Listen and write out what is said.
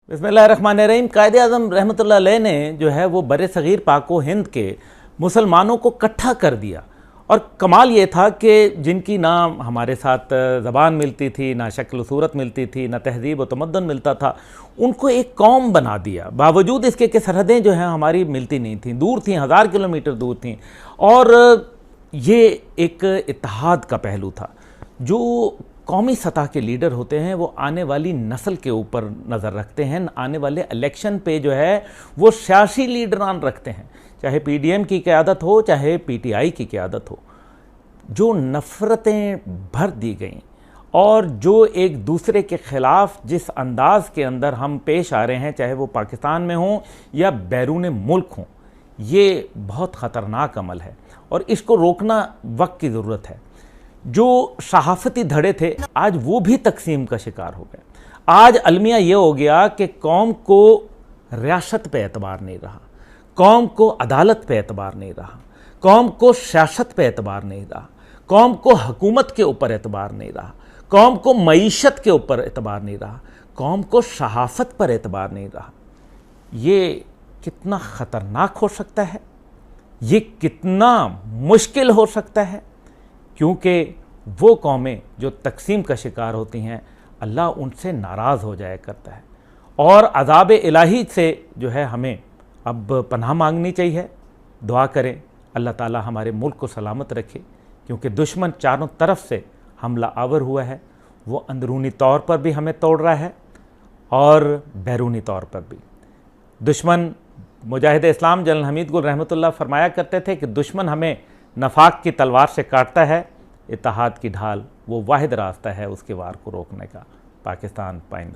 बिस्मिल्लाहिर्रहमानिर्रहीम। कायदे आज़म रहमतुल्लाह अलैह ने जो है वो बर सग़ीर पाक व हिंद के मुसलमानों को इकट्ठा कर दिया। और कमाल ये था कि जिनकी ना हमारे साथ ज़बान मिलती थी, ना शक्ल सूरत मिलती थी, ना तहज़ीब व तमद्दुन मिलता था, उनको एक कौम बना दिया। बावजूद इसके कि सरहदें जो हैं हमारी मिलती नहीं थीं, दूर थीं, 1000 किलोमीटर दूर थीं। और ये एक इत्तेहाद का पहलू था। जो कौमी सतह के लीडर होते हैं वो आने वाली नस्ल के ऊपर नज़र रखते हैं, आने वाले इलेक्शन पे जो है वो सियासी लीडरान रखते हैं, चाहे पीडीएम की क़यादत हो चाहे पीटीआई की क़यादत हो। जो नफ़रतें भर दी गईं और जो एक दूसरे के ख़िलाफ़ जिस अंदाज़ के अंदर हम पेश आ रहे हैं, चाहे वो पाकिस्तान में हों या बैरून मुल्क हों, ये बहुत ख़तरनाक अमल है और इसको रोकना वक्त की ज़रूरत है। जो सहाफ़ती धड़े थे आज वो भी तकसीम का शिकार हो गए। आज अलमिया ये हो गया कि कौम को रियासत पे एतबार नहीं रहा, कौम को अदालत पे एतबार नहीं रहा, कौम को सियासत पे एतबार नहीं रहा, कौम को हुकूमत के ऊपर एतबार नहीं रहा, कौम को मईशत के ऊपर एतबार नहीं रहा, कौम को सहाफ़त पर एतबार नहीं रहा। ये कितना ख़तरनाक हो सकता है, ये कितना मुश्किल हो सकता है, क्योंकि वो कौमें जो तकसीम का शिकार होती हैं अल्लाह उनसे नाराज़ हो जाया करता है। और अज़ाब इलाही से जो है हमें अब पनाह मांगनी चाहिए। दुआ करें अल्लाह ताला हमारे मुल्क को सलामत रखे, क्योंकि दुश्मन चारों तरफ से हमला आवर हुआ है। वो अंदरूनी तौर पर भी हमें तोड़ रहा है और बैरूनी तौर पर भी। दुश्मन मुजाहिद इस्लाम जनरल हमीद गुल रहमतुल्लाह फरमाया करते थे कि दुश्मन हमें नफाक की तलवार से काटता है, इत्तेहाद की ढाल वो वाहिद रास्ता है उसके वार को रोकने का। पाकिस्तान पाइंदा।